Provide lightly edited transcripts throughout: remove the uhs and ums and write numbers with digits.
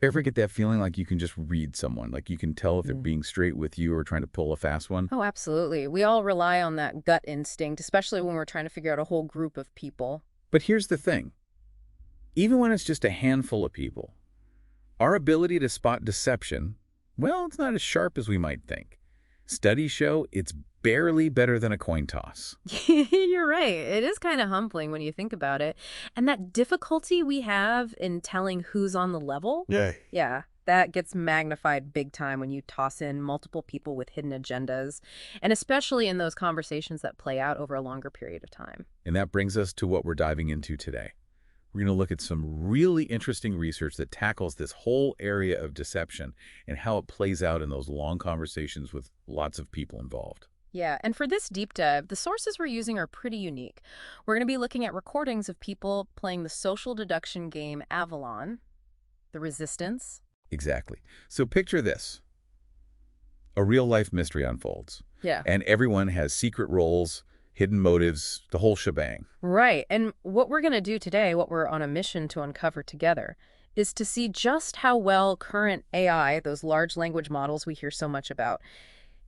Ever get that feeling like you can just read someone, like you can tell if they're being straight with you or trying to pull a fast one? Oh, absolutely. We all rely on that gut instinct, especially when we're trying to figure out a whole group of people. But here's the thing. Even when it's just a handful of people, our ability to spot deception, well, it's not as sharp as we might think. Studies show it's barely better than a coin toss. You're right. It is kind of humbling when you think about it. And that difficulty we have in telling who's on the level, Yeah. yeah, that gets magnified big time when you toss in multiple people with hidden agendas, and especially in those conversations that play out over a longer period of time. And that brings us to what we're diving into today. We're going to look at some really interesting research that tackles this whole area of deception and how it plays out in those long conversations with lots of people involved. Yeah, and for this deep dive, the sources we're using are pretty unique. We're going to be looking at recordings of people playing the social deduction game Avalon, the Resistance. Exactly. So picture this. A real-life mystery unfolds, Yeah. and everyone has secret roles, hidden motives, the whole shebang. Right. And what we're going to do today, what we're on a mission to uncover together, is to see just how well current AI, those large language models we hear so much about,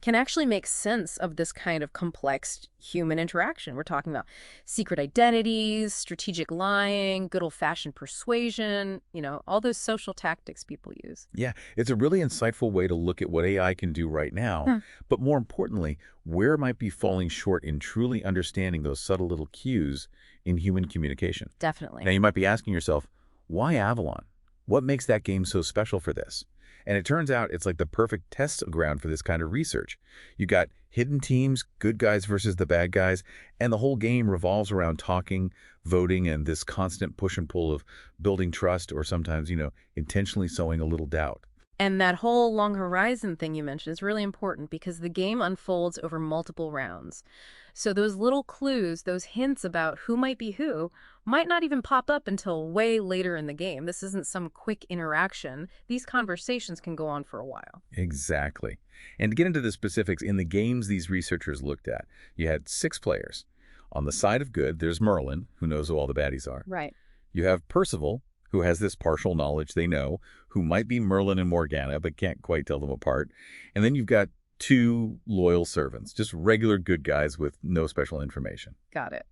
can actually make sense of this kind of complex human interaction. We're talking about secret identities, strategic lying, good old-fashioned persuasion, all those social tactics people use. Yeah, it's a really insightful way to look at what AI can do right now, Hmm. but more importantly, where it might be falling short in truly understanding those subtle little cues in human communication. Definitely. Now, you might be asking yourself, why Avalon? What makes that game so special for this? And it turns out it's like the perfect test ground for this kind of research. You got hidden teams, good guys versus the bad guys, and the whole game revolves around talking, voting, and this constant push and pull of building trust or sometimes, intentionally sowing a little doubt. And that whole long horizon thing you mentioned is really important because the game unfolds over multiple rounds. So those little clues, those hints about who might be who, might not even pop up until way later in the game. This isn't some quick interaction. These conversations can go on for a while. Exactly. And to get into the specifics, in the games these researchers looked at, you had 6 players. On the side of good, there's Merlin, who knows who all the baddies are. Right. You have Percival, who has this partial knowledge they know, who might be Merlin and Morgana, but can't quite tell them apart. And then you've got 2 loyal servants, just regular good guys with no special information. Got it.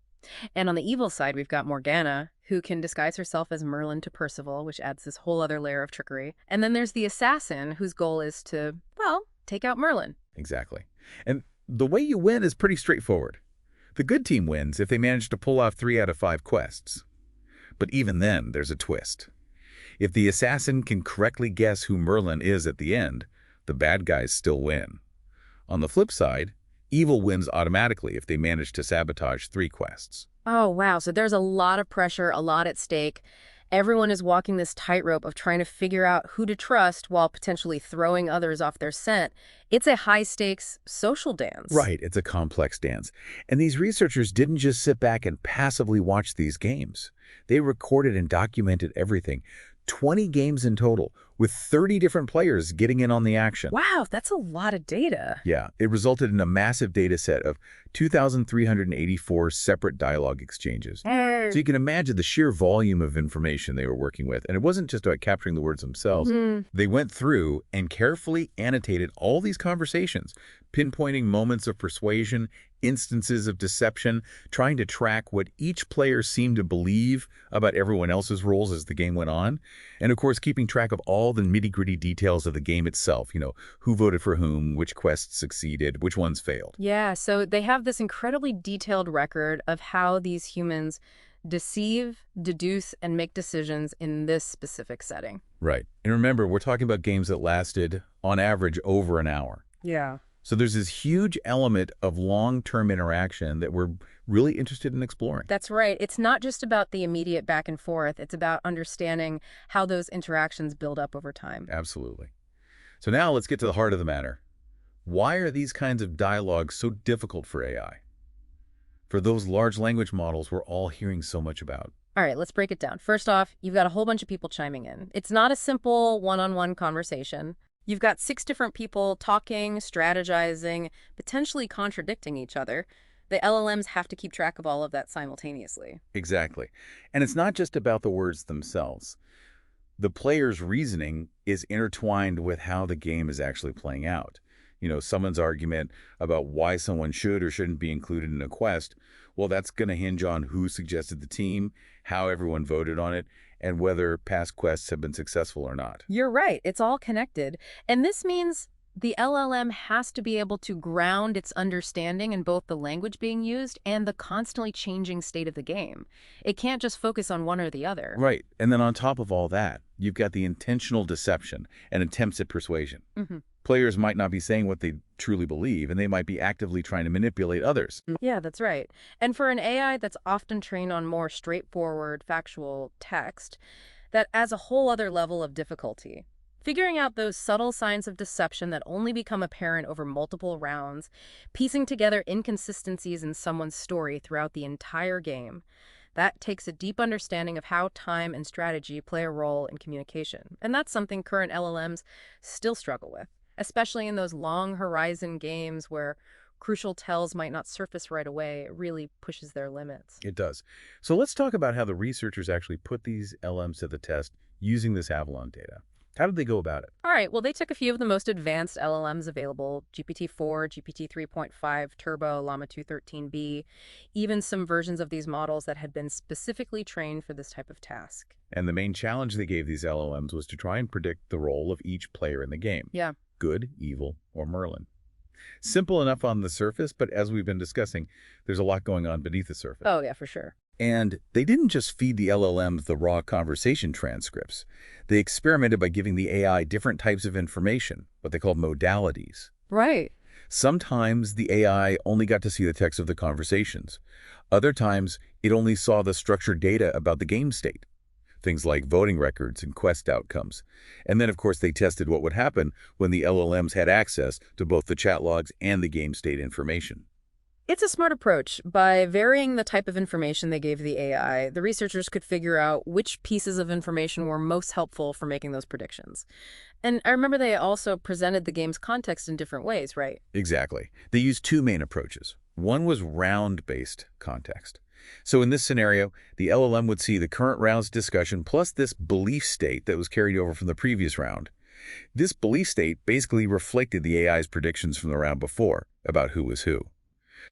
And on the evil side, we've got Morgana, who can disguise herself as Merlin to Percival, which adds this whole other layer of trickery. And then there's the assassin, whose goal is to, well, take out Merlin. Exactly. And the way you win is pretty straightforward. The good team wins if they manage to pull off 3 out of 5 quests. But even then, there's a twist. If the assassin can correctly guess who Merlin is at the end, the bad guys still win. On the flip side, evil wins automatically if they manage to sabotage 3 quests. Oh, wow. So there's a lot of pressure, a lot at stake. Everyone is walking this tightrope of trying to figure out who to trust while potentially throwing others off their scent. It's a high-stakes social dance. Right, it's a complex dance. And these researchers didn't just sit back and passively watch these games. They recorded and documented everything. 20 games in total, with 30 different players getting in on the action. Wow, that's a lot of data. Yeah, it resulted in a massive data set of 2,384 separate dialogue exchanges. So you can imagine the sheer volume of information they were working with. And it wasn't just about capturing the words themselves. They went through and carefully annotated all these conversations, pinpointing moments of persuasion, instances of deception, trying to track what each player seemed to believe about everyone else's roles as the game went on. And of course, keeping track of all the nitty-gritty details of the game itself, who voted for whom, which quests succeeded, which ones failed. Yeah, so they have this incredibly detailed record of how these humans deceive, deduce, and make decisions in this specific setting. Right. And remember, we're talking about games that lasted, on average, over an hour. Yeah. So there's this huge element of long-term interaction that we're really interested in exploring. That's right. It's not just about the immediate back and forth. It's about understanding how those interactions build up over time. Absolutely. So now let's get to the heart of the matter. Why are these kinds of dialogues so difficult for AI? For those large language models we're all hearing so much about. All right, let's break it down. First off, you've got a whole bunch of people chiming in. It's not a simple one-on-one conversation. You've got 6 different people talking, strategizing, potentially contradicting each other. The LLMs have to keep track of all of that simultaneously. Exactly. And it's not just about the words themselves. The player's reasoning is intertwined with how the game is actually playing out. Someone's argument about why someone should or shouldn't be included in a quest, well, that's going to hinge on who suggested the team, how everyone voted on it, and whether past quests have been successful or not. You're right. It's all connected. And this means the LLM has to be able to ground its understanding in both the language being used and the constantly changing state of the game. It can't just focus on one or the other. Right. And then on top of all that, you've got the intentional deception and attempts at persuasion. Players might not be saying what they truly believe, and they might be actively trying to manipulate others. Yeah, that's right. And for an AI that's often trained on more straightforward, factual text, that adds a whole other level of difficulty. Figuring out those subtle signs of deception that only become apparent over multiple rounds, piecing together inconsistencies in someone's story throughout the entire game, that takes a deep understanding of how time and strategy play a role in communication. And that's something current LLMs still struggle with, especially in those long horizon games where crucial tells might not surface right away. It really pushes their limits. It does. So let's talk about how the researchers actually put these LMs to the test using this Avalon data. How did they go about it? All right, well, they took a few of the most advanced LLMs available, GPT-4, GPT 3.5, Turbo, Llama 213B, even some versions of these models that had been specifically trained for this type of task. And the main challenge they gave these LLMs was to try and predict the role of each player in the game. Yeah. Good, evil, or Merlin. Simple enough on the surface, but as we've been discussing, there's a lot going on beneath the surface. Oh, yeah, for sure. And they didn't just feed the LLMs the raw conversation transcripts. They experimented by giving the AI different types of information, what they called modalities. Right. Sometimes the AI only got to see the text of the conversations. Other times, it only saw the structured data about the game state, things like voting records and quest outcomes. And then, of course, they tested what would happen when the LLMs had access to both the chat logs and the game state information. It's a smart approach. By varying the type of information they gave the AI, the researchers could figure out which pieces of information were most helpful for making those predictions. And I remember they also presented the game's context in different ways, right? Exactly. They used two main approaches. One was round-based context. So in this scenario, the LLM would see the current round's discussion plus this belief state that was carried over from the previous round. This belief state basically reflected the AI's predictions from the round before about who was who.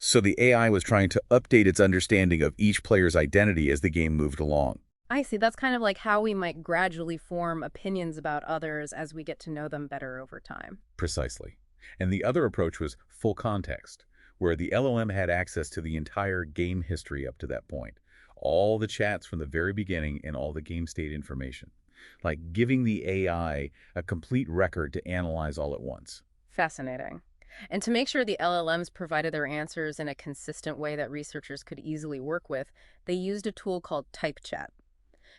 So the AI was trying to update its understanding of each player's identity as the game moved along. I see. That's kind of like how we might gradually form opinions about others as we get to know them better over time. Precisely. And the other approach was full context, where the LLM had access to the entire game history up to that point, all the chats from the very beginning and all the game state information, like giving the AI a complete record to analyze all at once. Fascinating. And to make sure the LLMs provided their answers in a consistent way that researchers could easily work with, they used a tool called type chat.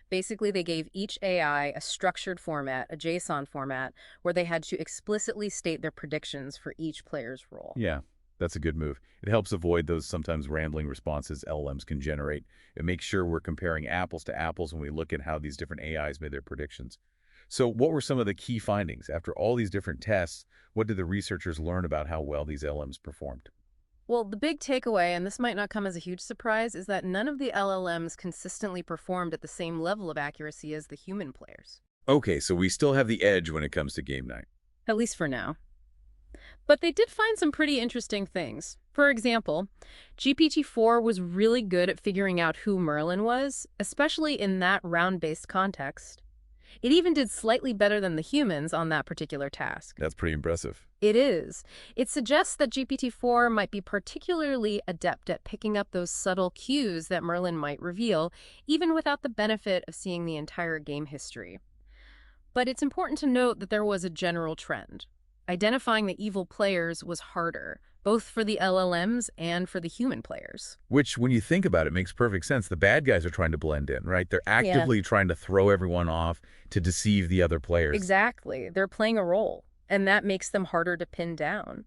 Basically, they gave each AI a structured format, a JSON format, where they had to explicitly state their predictions for each player's role. Yeah, that's a good move. It helps avoid those sometimes rambling responses LLMs can generate. It makes sure we're comparing apples to apples when we look at how these different AIs made their predictions. So what were some of the key findings? After all these different tests, what did the researchers learn about how well these LLMs performed? Well, the big takeaway, and this might not come as a huge surprise, is that none of the LLMs consistently performed at the same level of accuracy as the human players. Okay, so we still have the edge when it comes to game night. At least for now. But they did find some pretty interesting things. For example, GPT-4 was really good at figuring out who Merlin was, especially in that round-based context. It even did slightly better than the humans on that particular task. That's pretty impressive. It is. It suggests that GPT-4 might be particularly adept at picking up those subtle cues that Merlin might reveal, even without the benefit of seeing the entire game history. But it's important to note that there was a general trend. Identifying the evil players was harder, both for the LLMs and for the human players. Which, when you think about it, makes perfect sense. The bad guys are trying to blend in, right? They're actively trying to throw everyone off to deceive the other players. Exactly. They're playing a role, and that makes them harder to pin down.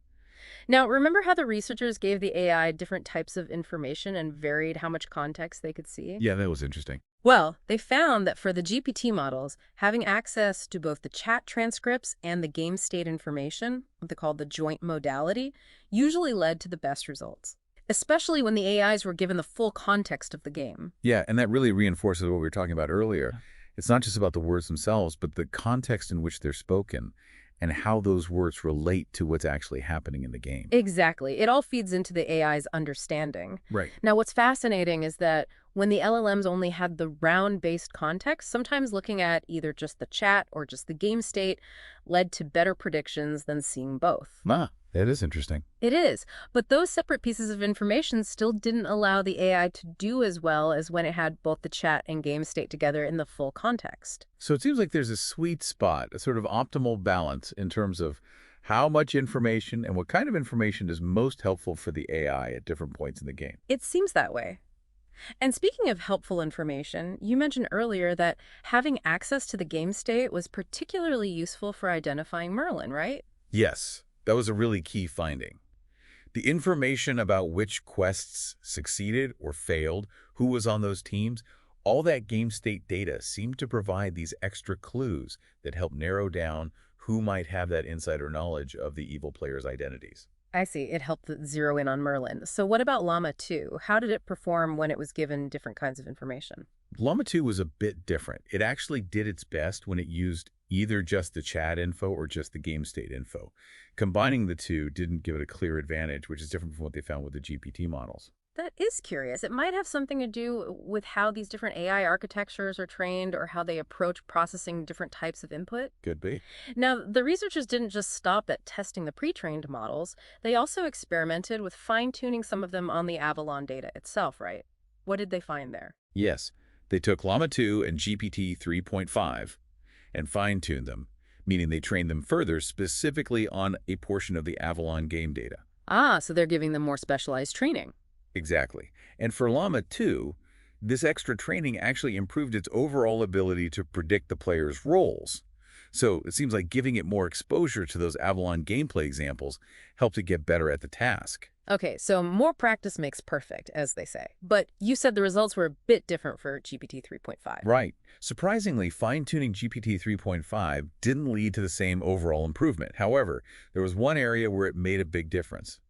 Now, remember how the researchers gave the AI different types of information and varied how much context they could see? Yeah, that was interesting. Well, they found that for the GPT models, having access to both the chat transcripts and the game state information, what they called the joint modality, usually led to the best results, especially when the AIs were given the full context of the game. Yeah, and that really reinforces what we were talking about earlier. It's not just about the words themselves, but the context in which they're spoken and how those words relate to what's actually happening in the game. Exactly. It all feeds into the AI's understanding. Right. Now, what's fascinating is that when the LLMs only had the round-based context, sometimes looking at either just the chat or just the game state led to better predictions than seeing both. Ah, that is interesting. It is, but those separate pieces of information still didn't allow the AI to do as well as when it had both the chat and game state together in the full context. So it seems like there's a sweet spot, a sort of optimal balance in terms of how much information and what kind of information is most helpful for the AI at different points in the game. It seems that way. And speaking of helpful information, you mentioned earlier that having access to the game state was particularly useful for identifying Merlin, right? Yes, that was a really key finding. The information about which quests succeeded or failed, who was on those teams, all that game state data seemed to provide these extra clues that help narrow down who might have that insider knowledge of the evil players' identities. I see. It helped zero in on Merlin. So what about Llama 2? How did it perform when it was given different kinds of information? Llama 2 was a bit different. It actually did its best when it used either just the chat info or just the game state info. Combining the two didn't give it a clear advantage, which is different from what they found with the GPT models. That is curious. It might have something to do with how these different AI architectures are trained or how they approach processing different types of input. Could be. Now, the researchers didn't just stop at testing the pre-trained models. They also experimented with fine-tuning some of them on the Avalon data itself, right? What did they find there? Yes, they took Llama 2 and GPT 3.5 and fine-tuned them, meaning they trained them further specifically on a portion of the Avalon game data. Ah, so they're giving them more specialized training. Exactly. And for Llama 2, this extra training actually improved its overall ability to predict the player's roles. So it seems like giving it more exposure to those Avalon gameplay examples helped it get better at the task. Okay, so more practice makes perfect, as they say. But you said the results were a bit different for GPT 3.5. Right. Surprisingly, fine-tuning GPT 3.5 didn't lead to the same overall improvement. However, there was one area where it made a big difference: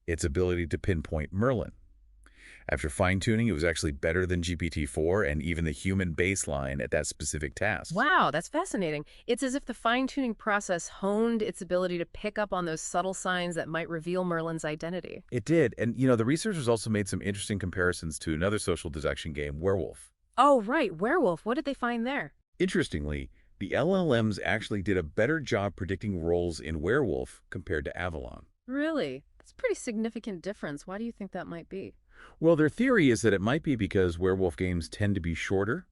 its ability to pinpoint Merlin. After fine-tuning, it was actually better than GPT-4 and even the human baseline at that specific task. Wow, that's fascinating. It's as if the fine-tuning process honed its ability to pick up on those subtle signs that might reveal Merlin's identity. It did. And, the researchers also made some interesting comparisons to another social deduction game, Werewolf. Oh, right, Werewolf. What did they find there? Interestingly, the LLMs actually did a better job predicting roles in Werewolf compared to Avalon. Really? That's a pretty significant difference. Why do you think that might be? Well, their theory is that it might be because werewolf games tend to be shorter.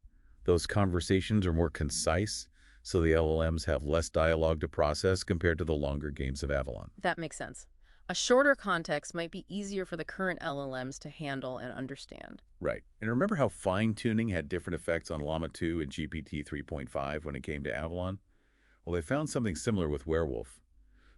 Those conversations are more concise, so the LLMs have less dialogue to process compared to the longer games of Avalon. That makes sense. A shorter context might be easier for the current LLMs to handle and understand. Right. And remember how fine-tuning had different effects on Llama 2 and GPT 3.5 when it came to Avalon? Well, they found something similar with Werewolf.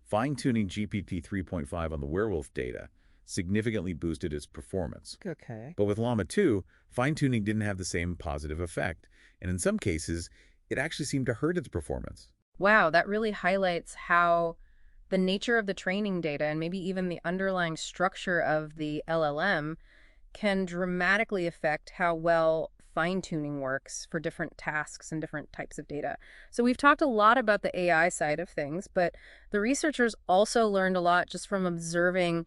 Fine-tuning GPT 3.5 on the Werewolf data significantly boosted its performance. Okay. But with Llama 2, fine-tuning didn't have the same positive effect, and in some cases, it actually seemed to hurt its performance. Wow, that really highlights how the nature of the training data and maybe even the underlying structure of the LLM can dramatically affect how well fine-tuning works for different tasks and different types of data. So we've talked a lot about the AI side of things, but the researchers also learned a lot just from observing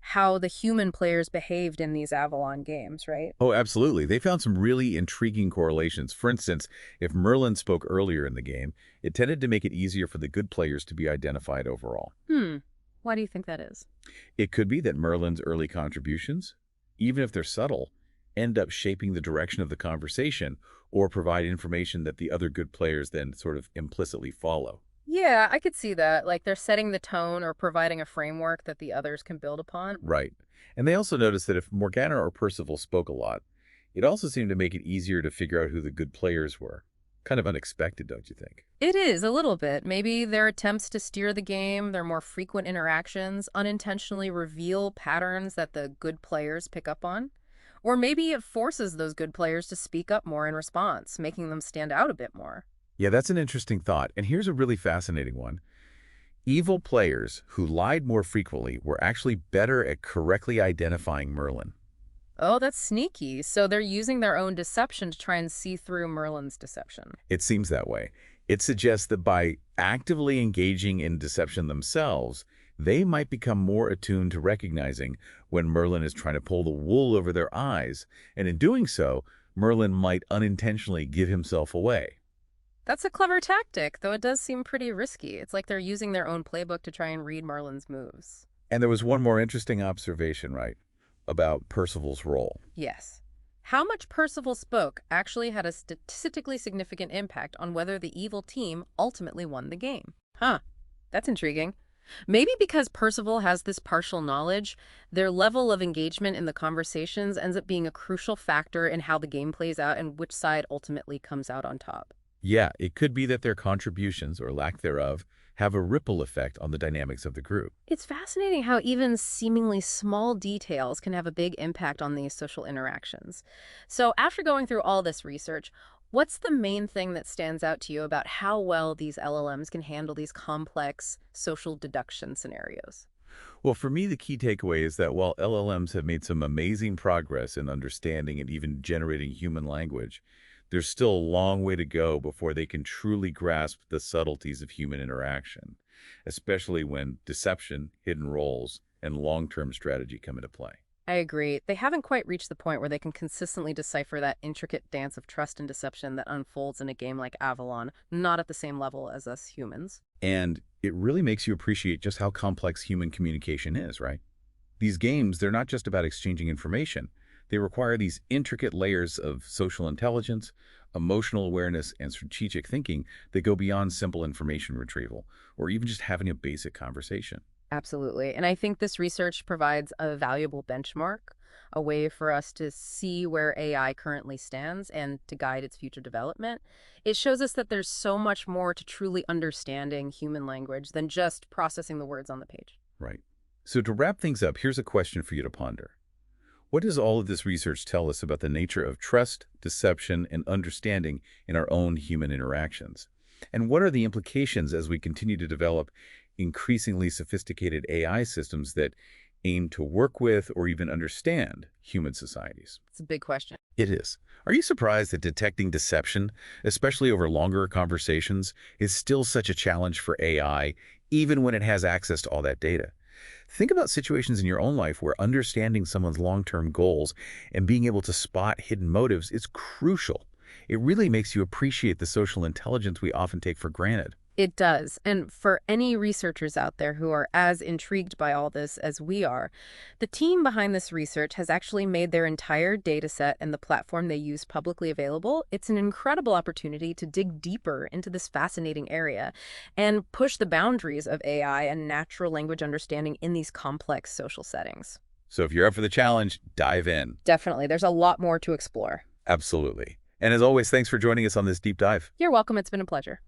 how the human players behaved in these Avalon games, right? Oh, absolutely. They found some really intriguing correlations. For instance, if Merlin spoke earlier in the game, it tended to make it easier for the good players to be identified overall. Why do you think that is? It could be that Merlin's early contributions, even if they're subtle, end up shaping the direction of the conversation or provide information that the other good players then sort of implicitly follow. Yeah, I could see that. Like they're setting the tone or providing a framework that the others can build upon. Right. And they also noticed that if Morgana or Percival spoke a lot, it also seemed to make it easier to figure out who the good players were. Kind of unexpected, don't you think? It is, a little bit. Maybe their attempts to steer the game, their more frequent interactions, unintentionally reveal patterns that the good players pick up on. Or maybe it forces those good players to speak up more in response, making them stand out a bit more. Yeah, that's an interesting thought. And here's a really fascinating one. Evil players who lied more frequently were actually better at correctly identifying Merlin. Oh, that's sneaky. So they're using their own deception to try and see through Merlin's deception. It seems that way. It suggests that by actively engaging in deception themselves, they might become more attuned to recognizing when Merlin is trying to pull the wool over their eyes, and in doing so, Merlin might unintentionally give himself away. That's a clever tactic, though it does seem pretty risky. It's like they're using their own playbook to try and read Merlin's moves. And there was one more interesting observation, right, about Percival's role. Yes. How much Percival spoke actually had a statistically significant impact on whether the evil team ultimately won the game. Huh. That's intriguing. Maybe because Percival has this partial knowledge, their level of engagement in the conversations ends up being a crucial factor in how the game plays out and which side ultimately comes out on top. Yeah, it could be that their contributions, or lack thereof, have a ripple effect on the dynamics of the group. It's fascinating how even seemingly small details can have a big impact on these social interactions. So after going through all this research, what's the main thing that stands out to you about how well these LLMs can handle these complex social deduction scenarios? Well, for me, the key takeaway is that while LLMs have made some amazing progress in understanding and even generating human language, there's still a long way to go before they can truly grasp the subtleties of human interaction, especially when deception, hidden roles, and long-term strategy come into play. I agree. They haven't quite reached the point where they can consistently decipher that intricate dance of trust and deception that unfolds in a game like Avalon, not at the same level as us humans. And it really makes you appreciate just how complex human communication is, right? These games, they're not just about exchanging information. They require these intricate layers of social intelligence, emotional awareness, and strategic thinking that go beyond simple information retrieval, or even just having a basic conversation. Absolutely. And I think this research provides a valuable benchmark, a way for us to see where AI currently stands and to guide its future development. It shows us that there's so much more to truly understanding human language than just processing the words on the page. Right. So to wrap things up, here's a question for you to ponder. What does all of this research tell us about the nature of trust, deception, and understanding in our own human interactions? And what are the implications as we continue to develop increasingly sophisticated AI systems that aim to work with or even understand human societies? It's a big question. It is. Are you surprised that detecting deception, especially over longer conversations, is still such a challenge for AI, even when it has access to all that data? Think about situations in your own life where understanding someone's long-term goals and being able to spot hidden motives is crucial. It really makes you appreciate the social intelligence we often take for granted. It does. And for any researchers out there who are as intrigued by all this as we are, the team behind this research has actually made their entire data set and the platform they use publicly available. It's an incredible opportunity to dig deeper into this fascinating area and push the boundaries of AI and natural language understanding in these complex social settings. So if you're up for the challenge, dive in. Definitely. There's a lot more to explore. Absolutely. And as always, thanks for joining us on this deep dive. You're welcome. It's been a pleasure.